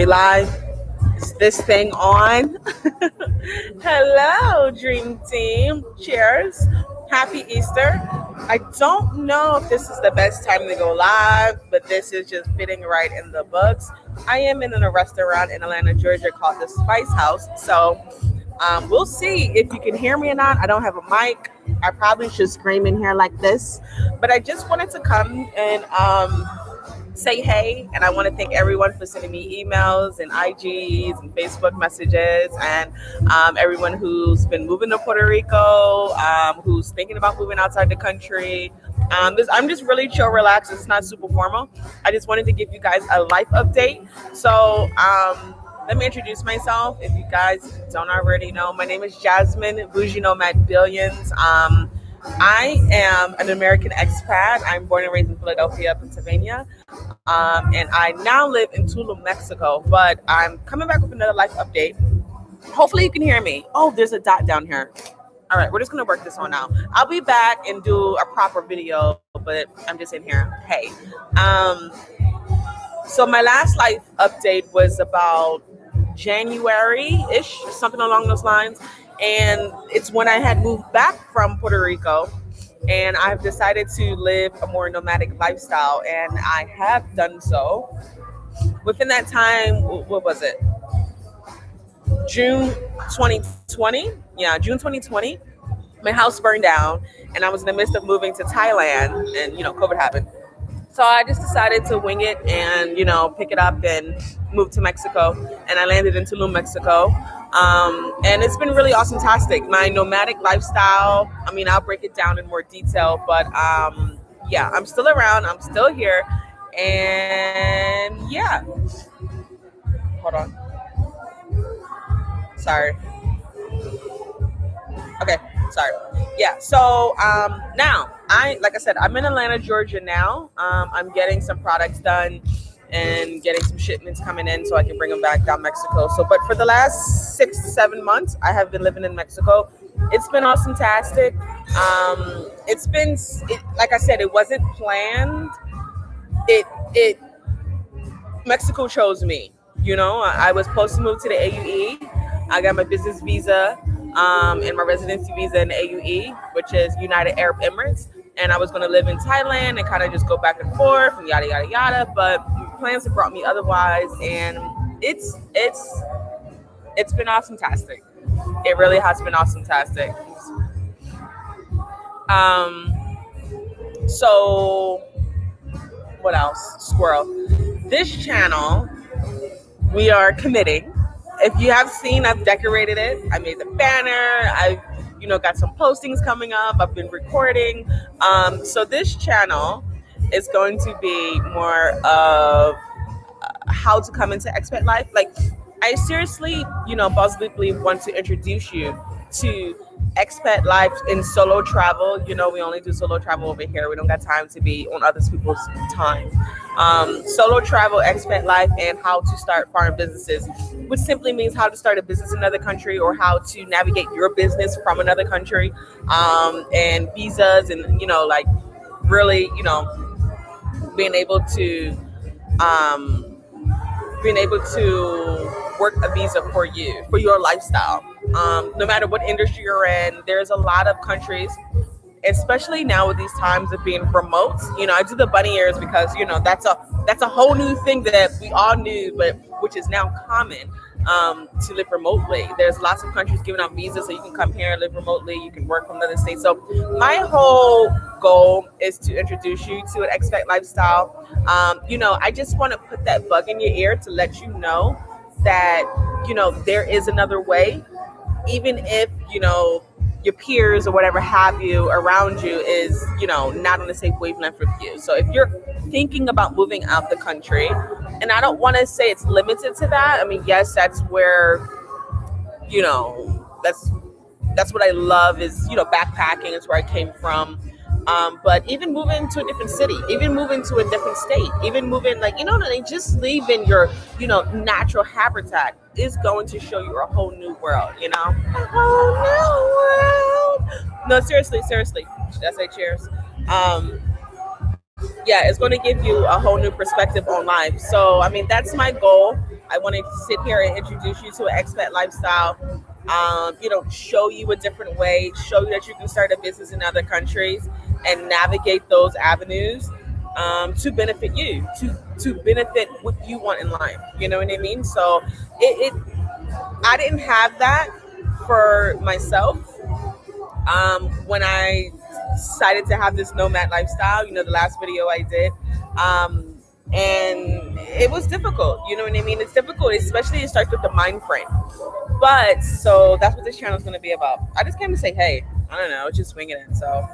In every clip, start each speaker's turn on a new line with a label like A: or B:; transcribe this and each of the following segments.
A: we live? Is this thing on? Hello, Dream Team. Cheers. Happy Easter. I don't know if this is the best time to go live, but this is just fitting right in the books. I am in a restaurant in Atlanta, Georgia called the Spice House. So we'll see if you can hear me or not. I don't have a mic. I probably should scream in here like this, but I just wanted to come and say hey, and I want to thank everyone for sending me emails and IGs and Facebook messages, and everyone who's been moving to Puerto Rico, who's thinking about moving outside the country. I'm just really chill, relaxed. It's not super formal. I just wanted to give you guys a life update. So let me introduce myself. If you guys don't already know, my name is Jasmine Bougie Nomad Billions. I am an American expat. I'm born and raised in Philadelphia, Pennsylvania. And I now live in Tulum, Mexico. But I'm coming back with another life update. Hopefully you can hear me. Oh, there's a dot down here. All right, we're just going to work this one out. I'll be back and do a proper video, but I'm just in here. Hey. So my last life update was about January-ish, something along those lines. And it's when I had moved back from Puerto Rico, and I've decided to live a more nomadic lifestyle, and I have done so. Within that time, what was it? June 2020? Yeah, June 2020. My house burned down, and I was in the midst of moving to Thailand, and, COVID happened. So I just decided to wing it and, pick it up and move to Mexico. And I landed in Tulum, Mexico. And it's been really awesome-tastic. My nomadic lifestyle, I'll break it down in more detail. But, I'm still around. I'm still here. And, yeah. Hold on. Sorry. Okay, sorry. Yeah, so now, like I said, I'm in Atlanta, Georgia now. I'm getting some products done and getting some shipments coming in so I can bring them back down Mexico. But for the last 6 to 7 months, I have been living in Mexico. It's been awesome-tastic. Like I said, it wasn't planned. Mexico chose me. I was supposed to move to the AUE. I got my business visa and my residency visa in the AUE, which is United Arab Emirates. And I was going to live in Thailand and kind of just go back and forth and yada, yada, yada. But plans have brought me otherwise. And it's been awesome-tastic. It really has been awesome-tastic. So what else? Squirrel. This channel, we are committing. If you have seen, I've decorated it. I made the banner. I've got some postings coming up. I've been recording. So this channel is going to be more of how to come into expat life. Like, I seriously, possibly want to introduce you to expat life in solo travel. We only do solo travel over here. We don't got time to be on other people's time. Solo travel, expat life, and how to start foreign businesses, which simply means how to start a business in another country or how to navigate your business from another country, and visas, and really being able to work a visa for you, for your lifestyle. No matter what industry you're in, there's a lot of countries, especially now with these times of being remote. I do the bunny ears because, that's a whole new thing that we all knew, but which is now common, to live remotely. There's lots of countries giving out visas so you can come here and live remotely. You can work from another state. So my whole goal is to introduce you to an expat lifestyle. I just want to put that bug in your ear to let you know that, there is another way, even if, your peers or whatever have you around you is, not on the same wavelength with you. So if you're thinking about moving out the country, and I don't want to say it's limited to that. Yes, that's where, that's what I love is, backpacking is where I came from. But even moving to a different city, even moving to a different state, even moving just leaving your, natural habitat is going to show you a whole new world, a whole new world. No, seriously. Should I say cheers? It's going to give you a whole new perspective on life. So, that's my goal. I want to sit here and introduce you to an expat lifestyle. Show you a different way, show you that you can start a business in other countries and navigate those avenues to benefit you, to benefit what you want in life. You know what I mean? So I didn't have that for myself when I decided to have this nomad lifestyle. The last video I did. And it was difficult. You know what I mean? It's difficult, especially it starts with the mind frame. But so that's what this channel is going to be about. I just came to say, hey, I don't know, just swing it in. So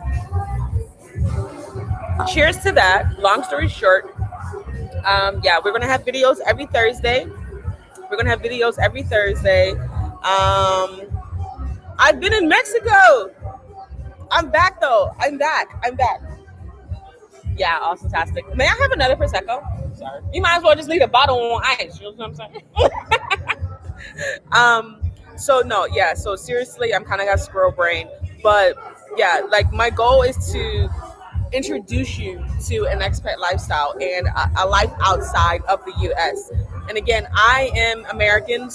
A: cheers to that. Long story short, we're going to have videos every Thursday. I've been in Mexico. I'm back though. I'm back. Yeah, awesome, fantastic. May I have another Prosecco? Sorry. You might as well just leave a bottle on ice. You know what I'm saying? So seriously, I'm kind of got squirrel brain. But yeah, like my goal is to introduce you to an expat lifestyle and a life outside of the U.S. And again, I am American,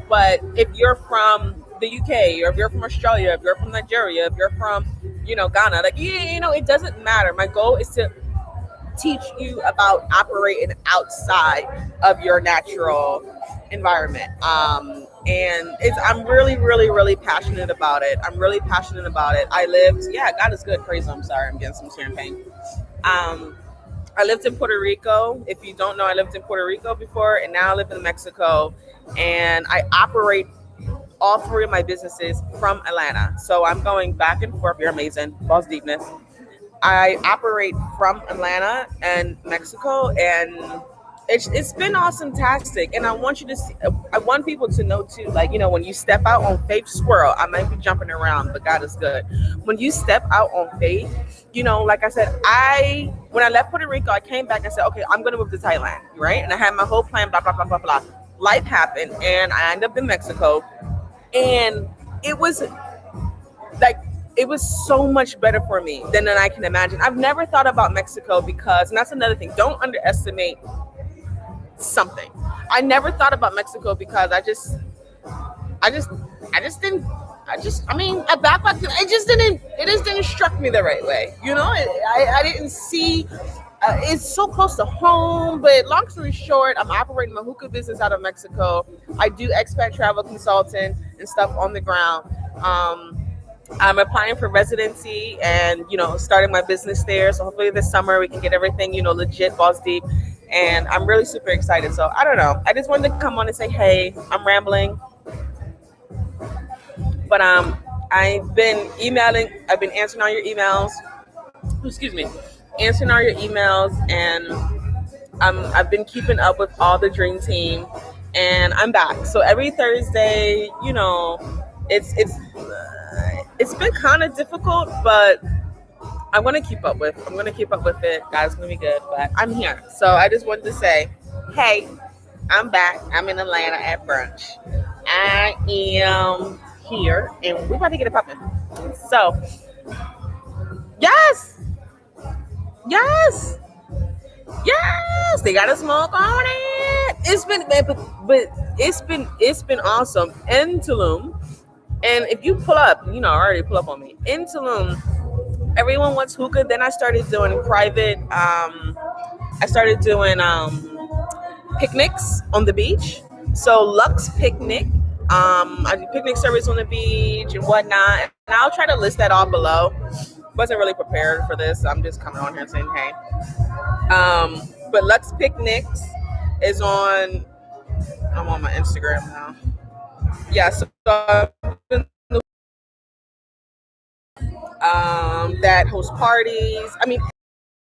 A: but if you're from the UK, or if you're from Australia, if you're from Nigeria, if you're from, Ghana, it doesn't matter. My goal is to teach you about operating outside of your natural environment. I'm really, really, really passionate about it. I lived, God is good, praise him. I'm sorry, I'm getting some champagne. I lived in Puerto Rico. If you don't know, I lived in Puerto Rico before, and now I live in Mexico, and I operate all three of my businesses from Atlanta. So I'm going back and forth. You're amazing, boss deepness. I operate from Atlanta and Mexico, and it's been awesome-tastic. And I want people to know too, when you step out on faith, squirrel, I might be jumping around, but God is good. When you step out on faith, like I said, when I left Puerto Rico, I came back and said, okay, I'm going to move to Thailand, right? And I had my whole plan, blah, blah, blah, blah, blah. Life happened, and I ended up in Mexico, and it was so much better for me than I can imagine. I've never thought about Mexico because, and that's another thing, don't underestimate something. I never thought about Mexico because it just didn't struck me the right way. I didn't see, it's so close to home, but long story short, I'm operating my hookah business out of Mexico. I do expat travel consulting and stuff on the ground. I'm applying for residency and, starting my business there. So hopefully this summer we can get everything, legit, balls deep. And I'm really super excited. So I don't know. I just wanted to come on and say, hey, I'm rambling. But I've been answering all your emails. Answering all your emails. And I've been keeping up with all the Dream Team. And I'm back. So every Thursday, it's been kind of difficult, but I'm going to keep up with it. God's going to be good, but I'm here. So I just wanted to say, hey, I'm back. I'm in Atlanta at brunch. I am here, and we're about to get it popping. So, yes, they got a smoke on it. It's been awesome in Tulum. And if you pull up, already pull up on me. In Tulum, everyone wants hookah. Then I started doing private, picnics on the beach. So Lux Picnic, I do picnic service on the beach and whatnot. And I'll try to list that all below. Wasn't really prepared for this. I'm just coming on here saying, hey. But Lux Picnics is I'm on my Instagram now. Yeah, so that host parties.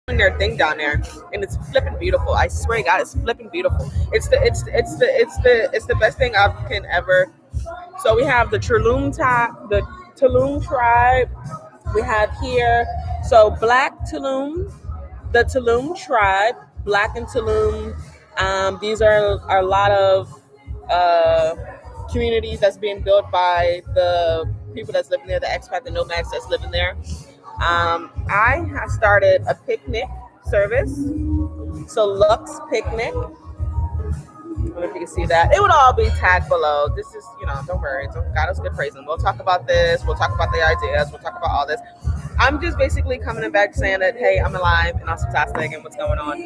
A: Doing their thing down there, and it's flipping beautiful. I swear to God, it's flipping beautiful. It's the best thing I can ever. So we have the Tulum tribe. We have here Black Tulum, the Tulum tribe, Black and Tulum. These are a lot of communities that's being built by the people that's living there, the expat, the nomads that's living there. I have started a picnic service, so Lux Picnic. don't know if you can see that. It would all be tagged below. This is, don't worry. God is good, praise him. We'll talk about this. We'll talk about the ideas. We'll talk about all this. I'm just basically coming back saying that, hey, I'm alive and I'm fantastic and what's going on.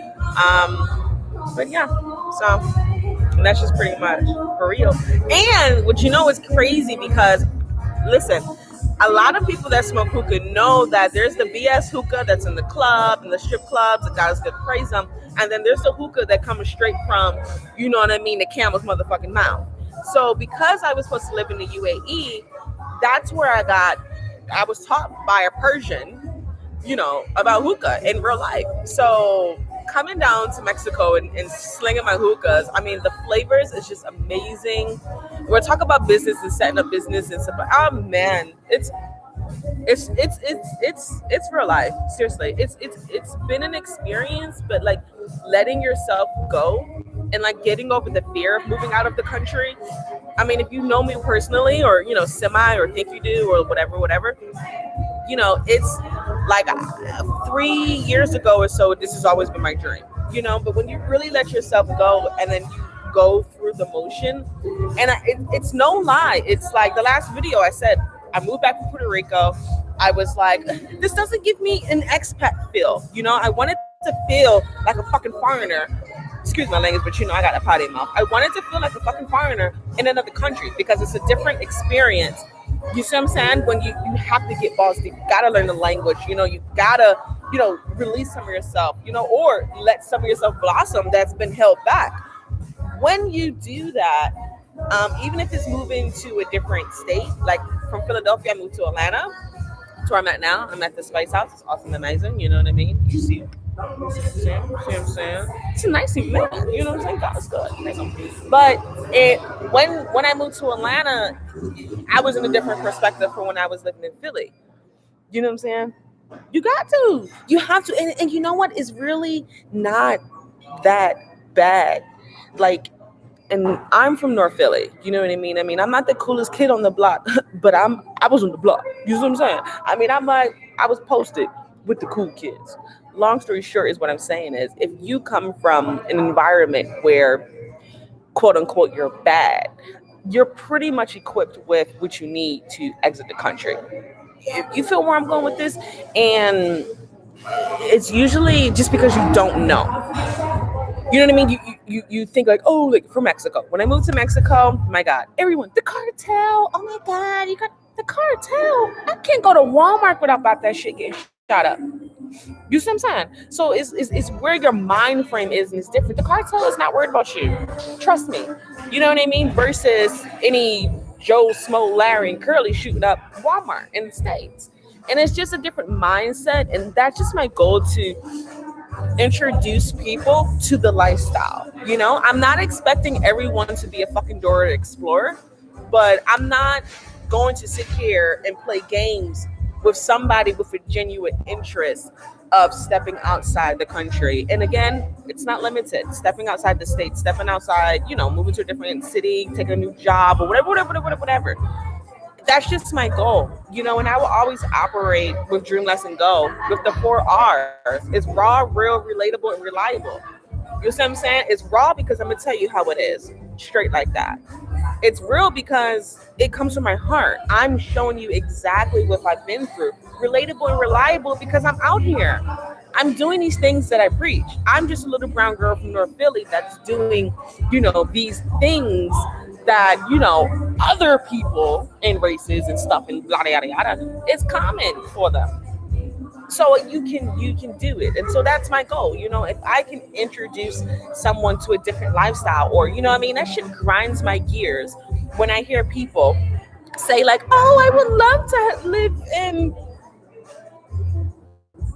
A: But yeah, so and that's just pretty much for real. And what is crazy because, listen, a lot of people that smoke hookah know that there's the BS hookah that's in the club and the strip clubs, and God is good, praise them. And then there's the hookah that comes straight from, the camel's motherfucking mouth. So because I was supposed to live in the UAE, that's where I was taught by a Persian, about hookah in real life. So coming down to Mexico and slinging my hookahs, the flavors is just amazing. We're talking about business and setting up business and stuff. Oh man, it's real life. Seriously, it's been an experience, but like letting yourself go and like getting over the fear of moving out of the country. If you know me personally, or semi, or think you do, or whatever. It's like 3 years ago or so, this has always been my dream, but when you really let yourself go and then you go through the motion, and it's no lie. It's like the last video I said, I moved back from Puerto Rico. I was like, this doesn't give me an expat feel. I wanted to feel like a fucking foreigner. Excuse my language, but I got a potty mouth. I wanted to feel like a fucking foreigner in another country because it's a different experience. You see what I'm saying? When you have to get balls deep, you gotta learn the language. You gotta, release some of yourself, or let some of yourself blossom that's been held back. When you do that, even if it's moving to a different state, like from Philadelphia, I moved to Atlanta. That's where I'm at now. I'm at the Spice House. It's awesome, amazing. You know what I mean? You see what I'm saying? It's a nice event. You know what I'm saying? God is good. But when I moved to Atlanta, I was in a different perspective from when I was living in Philly. You know what I'm saying? You got to. You have to. And you know what? It's really not that bad. Like, and I'm from North Philly. You know what I mean? I'm not the coolest kid on the block, but I was on the block. You know what I'm saying? I was posted with the cool kids. Long story short is what I'm saying is, if you come from an environment where, quote unquote, you're bad, you're pretty much equipped with what you need to exit the country. You feel where I'm going with this? And it's usually just because you don't know. You know what I mean? You think like, oh, like from Mexico. When I moved to Mexico, my God, everyone, the cartel. Oh my God, you got the cartel. I can't go to Walmart without about that shit getting shot up. You see what I'm saying? So it's where your mind frame is, and it's different. The cartel is not worried about you. Trust me. You know what I mean? Versus any Joe, Smo, Larry, and Curly shooting up Walmart in the States. And it's just a different mindset. And that's just my goal, to introduce people to the lifestyle. I'm not expecting everyone to be a fucking Dora the Explorer, but I'm not going to sit here and play games with somebody with a genuine interest of stepping outside the country. And again, it's not limited. Stepping outside the state, stepping outside, moving to a different city, taking a new job, or whatever. That's just my goal, and I will always operate with Dream, Lesson, Go with the 4 R's. It's raw, real, relatable, and reliable. You see what I'm saying? It's raw because I'm going to tell you how it is, straight like that. It's real because it comes from my heart. I'm showing you exactly what I've been through. Relatable and reliable because I'm out here. I'm doing these things that I preach. I'm just a little brown girl from North Philly that's doing, these things that, other people and races and stuff and yada, yada, yada, it's common for them. So you can do it. And so that's my goal. If I can introduce someone to a different lifestyle, or, that shit grinds my gears when I hear people say like, oh, I would love to live in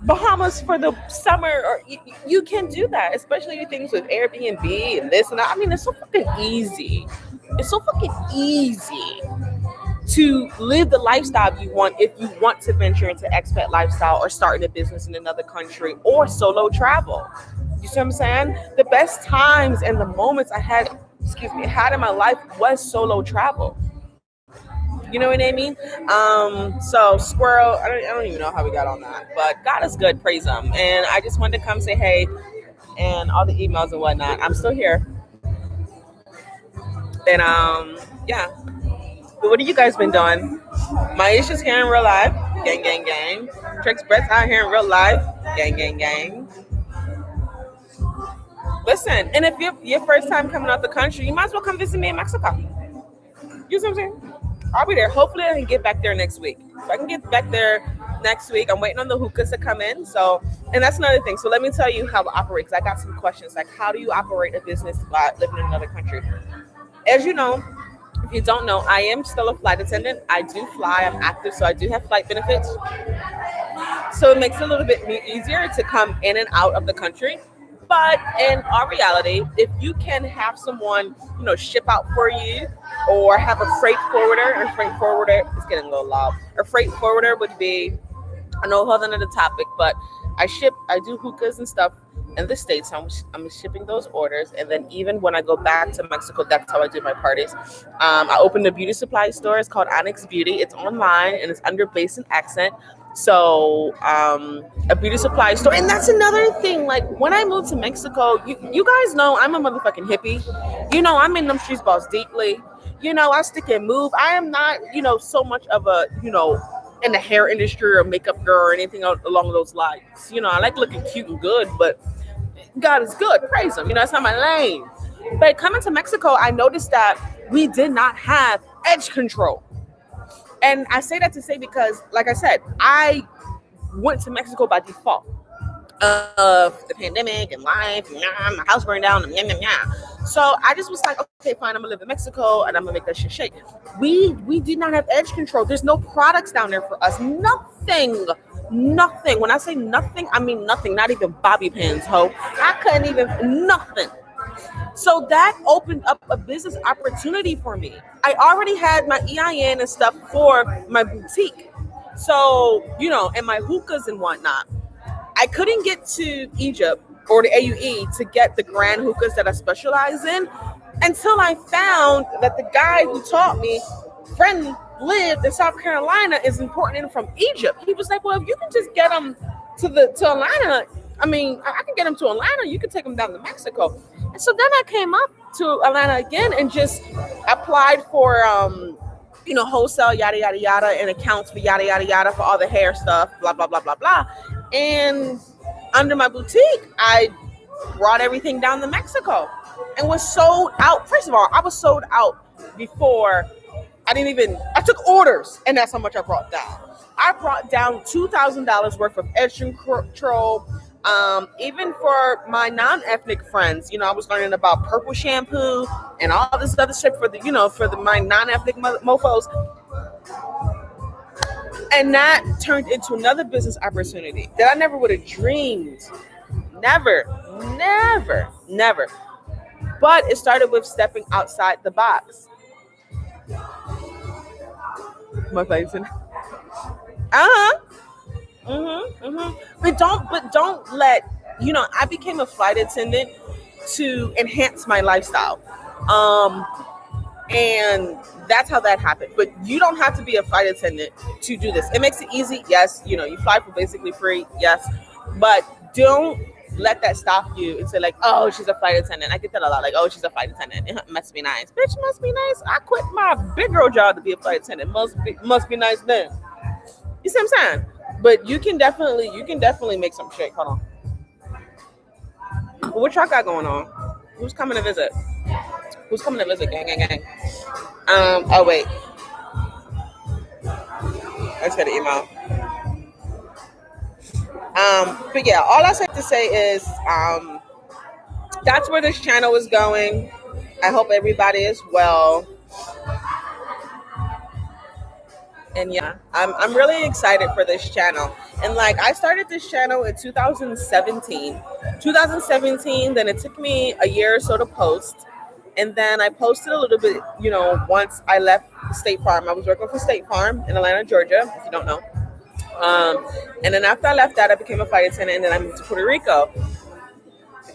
A: Bahamas for the summer, or you can do that, especially things with Airbnb and this and that. It's so fucking easy. It's so fucking easy to live the lifestyle you want if you want to venture into expat lifestyle or starting a business in another country or solo travel. You see what I'm saying? The best times and the moments I had in my life was solo travel. You know what I mean? So Squirrel, I don't even know how we got on that, but God is good, praise him. And I just wanted to come say hey and all the emails and whatnot. I'm still here. And yeah. But what have you guys been doing? Maisha's here in real life. Gang, gang, gang. Trix Brett's out here in real life. Gang, gang, gang. Listen, and if you're your first time coming out the country, you might as well come visit me in Mexico. You know what I'm saying? I'll be there. Hopefully, I can get back there next week. If I can get back there next week, I'm waiting on the hookahs to come in. So, and that's another thing. So let me tell you how it operates. I got some questions like, how do you operate a business while living in another country? As you know, if you don't know, I am still a flight attendant. I do fly. I'm active, so I do have flight benefits. So it makes it a little bit easier to come in and out of the country. But in our reality, if you can have someone, ship out for you or have a freight forwarder, it's getting a little loud. A freight forwarder would be, I know whole other topic, but I do hookahs and stuff in the States. So I'm shipping those orders. And then even when I go back to Mexico, that's how I do my parties. I opened a beauty supply store. It's called Onyx Beauty. It's online and it's under Base and Accent. So a beauty supply store. And that's another thing. Like when I moved to Mexico, you guys know I'm a motherfucking hippie. I'm in them streets balls deeply. I stick and move. I am not, so much of a, in the hair industry or makeup girl or anything along those lines. I like looking cute and good, but God is good. Praise him. It's not my lane. But coming to Mexico, I noticed that we did not have edge control. And I say that to say because, like I said, I went to Mexico by default of the pandemic and life. And my house burned down. So I just was like, okay, fine. I'm going to live in Mexico and I'm going to make that shit shake. We did not have edge control. There's no products down there for us. Nothing. When I say nothing, I mean nothing. Not even bobby pins, ho. I couldn't even, nothing. So that opened up a business opportunity for me. I already had my EIN and stuff for my boutique. So, and my hookahs and whatnot. I couldn't get to Egypt or the AUE to get the grand hookahs that I specialize in until I found that the guy who taught me, friend lived in South Carolina, is importing from Egypt. He was like, well, if you can just get them to Atlanta, I can get them to Atlanta, you can take them down to Mexico. And so then I came up to Atlanta again and just applied for, wholesale, yada, yada, yada, and accounts for yada, yada, yada for all the hair stuff, blah, blah, blah, blah, blah. And under my boutique, I brought everything down to Mexico and was sold out. First of all, I was sold out before I took orders, and that's how much I brought down. I brought down $2,000 worth of edge control. Even for my non-ethnic friends, I was learning about purple shampoo and all this other shit for my non-ethnic mofos. And that turned into another business opportunity that I never would have dreamed. Never. But it started with stepping outside the box. My face. But don't let, I became a flight attendant to enhance my lifestyle. And that's how that happened. But you don't have to be a flight attendant to do this. It makes it easy. Yes. You fly for basically free. Yes. But don't let that stop you and say like, oh, she's a flight attendant. I get that a lot. Like, oh, she's a flight attendant. It must be nice. Bitch, must be nice. I quit my big girl job to be a flight attendant. Must be nice then. You see what I'm saying? But you can definitely make some shake. Hold on. What y'all got going on? Who's coming to visit? Gang, gang, gang. Oh wait. I just got an email. But yeah, all I have to say is that's where this channel is going. I hope everybody is well. And yeah, I'm really excited for this channel. And like, I started this channel in 2017. Then it took me a year or so to post. And then I posted a little bit, once I left State Farm. I was working for State Farm in Atlanta, Georgia, if you don't know. And then after I left that, I became a flight attendant, and then I moved to Puerto Rico.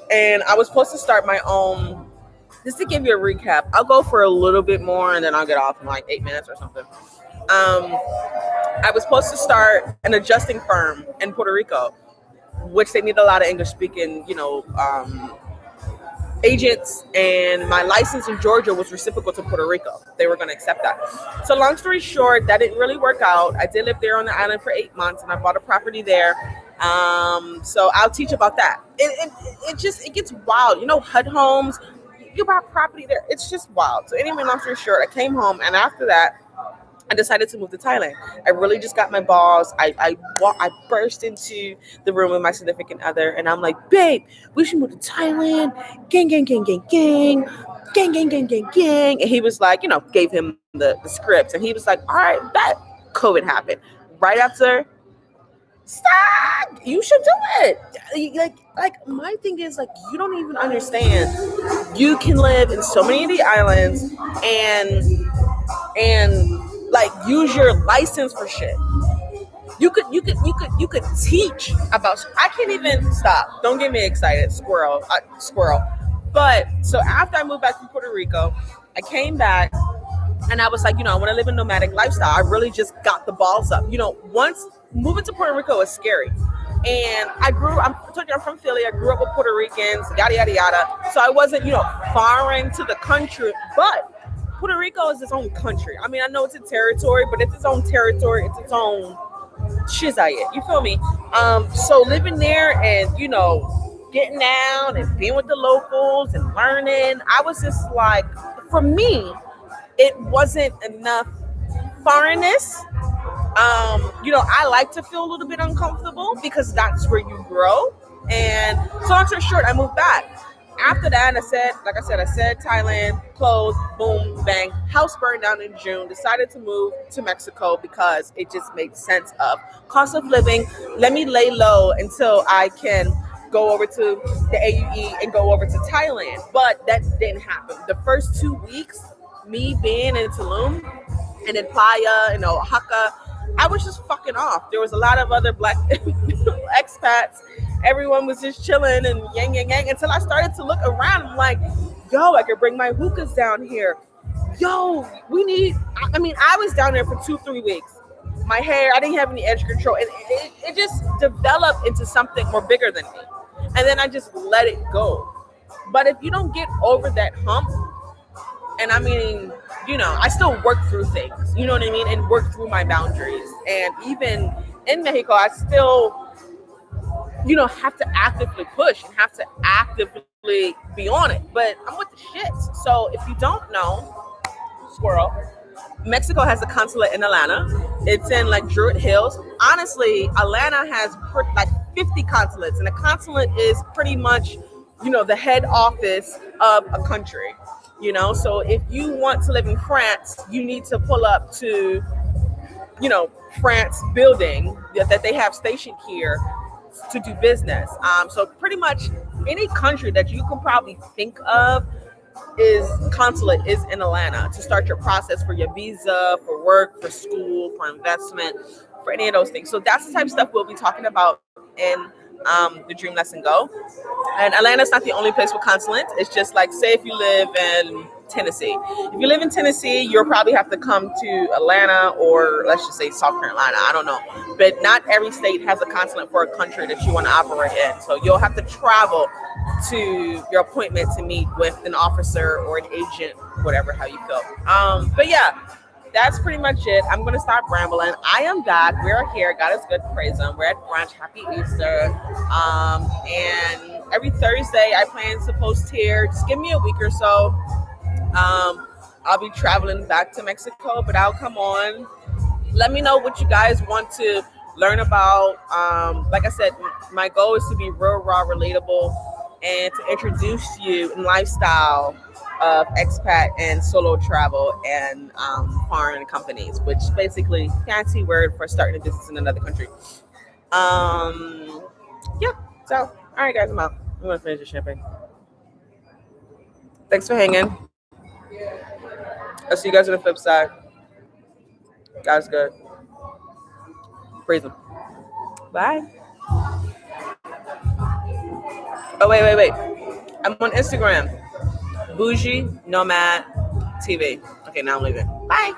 A: And I was supposed to start my own, just to give you a recap. I'll go for a little bit more, and then I'll get off in like 8 minutes or something. I was supposed to start an adjusting firm in Puerto Rico, which they need a lot of English speaking, agents, and my license in Georgia was reciprocal to Puerto Rico. They were going to accept that. So long story short, that didn't really work out. I did live there on the island for 8 months, and I bought a property there. So I'll teach about that. It gets wild. HUD homes, you buy property there. It's just wild. So anyway, long story short, I came home, and after that, I decided to move to Thailand. I really just got my balls. I burst into the room with my significant other, and I'm like, babe, we should move to Thailand. Gang, gang, gang, gang, gang. Gang, gang, gang, gang, gang. And he was like, gave him the script. And he was like, all right, that COVID happened. Right after, stop, you should do it. Like my thing is, like, you don't even understand. You can live in so many of the islands and like use your license for shit. You could teach about. I can't even stop. Don't get me excited, squirrel. But so after I moved back from Puerto Rico, I came back and I was like, I want to live a nomadic lifestyle. I really just got the balls up. Once moving to Puerto Rico was scary. And I told you I'm from Philly. I grew up with Puerto Ricans, yada, yada, yada. So I wasn't, foreign to the country, but Puerto Rico is its own country. I mean, I know it's a territory, but it's its own territory. It's its own shizayet. You feel me? So living there and, getting down and being with the locals and learning, I was just like, for me, it wasn't enough foreignness. I like to feel a little bit uncomfortable because that's where you grow. And so long story short, I moved back. After that, I said Thailand, closed, boom, bang. House burned down in June. Decided to move to Mexico because it just made sense of cost of living. Let me lay low until I can go over to the AUE and go over to Thailand. But that didn't happen. The first 2 weeks, me being in Tulum and in Playa and Oaxaca, I was just fucking off. There was a lot of other black expats. Everyone was just chilling and yang, yang, yang until I started to look around. I'm like, yo, I could bring my hookahs down here. Yo, I was down there for 2-3 weeks. My hair, I didn't have any edge control. And it just developed into something more bigger than me. And then I just let it go. But if you don't get over that hump, and I still work through things, you know what I mean? And work through my boundaries. And even in Mexico, I still, have to actively push and have to actively be on it. But I'm with the shits. So if you don't know, squirrel, Mexico has a consulate in Atlanta. It's in like Druid Hills. Honestly, Atlanta has like 50 consulates, and a consulate is pretty much, the head office of a country. So if you want to live in France, you need to pull up to, France building that they have stationed here to do business. So pretty much any country that you can probably think of consulate is in Atlanta to start your process for your visa, for work, for school, for investment, for any of those things. So that's the type of stuff we'll be talking about in the Dream Lesson Go. And Atlanta's not the only place with consulates. It's just like, say if you live in Tennessee. If you live in Tennessee, you'll probably have to come to Atlanta or let's just say South Carolina. I don't know. But not every state has a consulate for a country that you want to operate in. So you'll have to travel to your appointment to meet with an officer or an agent, whatever, how you feel. But yeah, that's pretty much it. I'm going to stop rambling. I am God. We're here. God is good. Praise Him. We're at brunch. Happy Easter. And every Thursday, I plan to post here. Just give me a week or so. I'll be traveling back to Mexico, but I'll come on. Let me know what you guys want to learn about. Like I said, my goal is to be real, raw, relatable, and to introduce you in lifestyle of expat and solo travel and foreign companies, which is basically fancy word for starting a business in another country. Yeah. So, all right, guys, I'm out. I'm gonna finish the champagne. Thanks for hanging. I'll see you guys on the flip side. God's good. Praise Him. Bye. Oh, wait. I'm on Instagram. Bougie Nomad TV. Okay, now I'm leaving. Bye.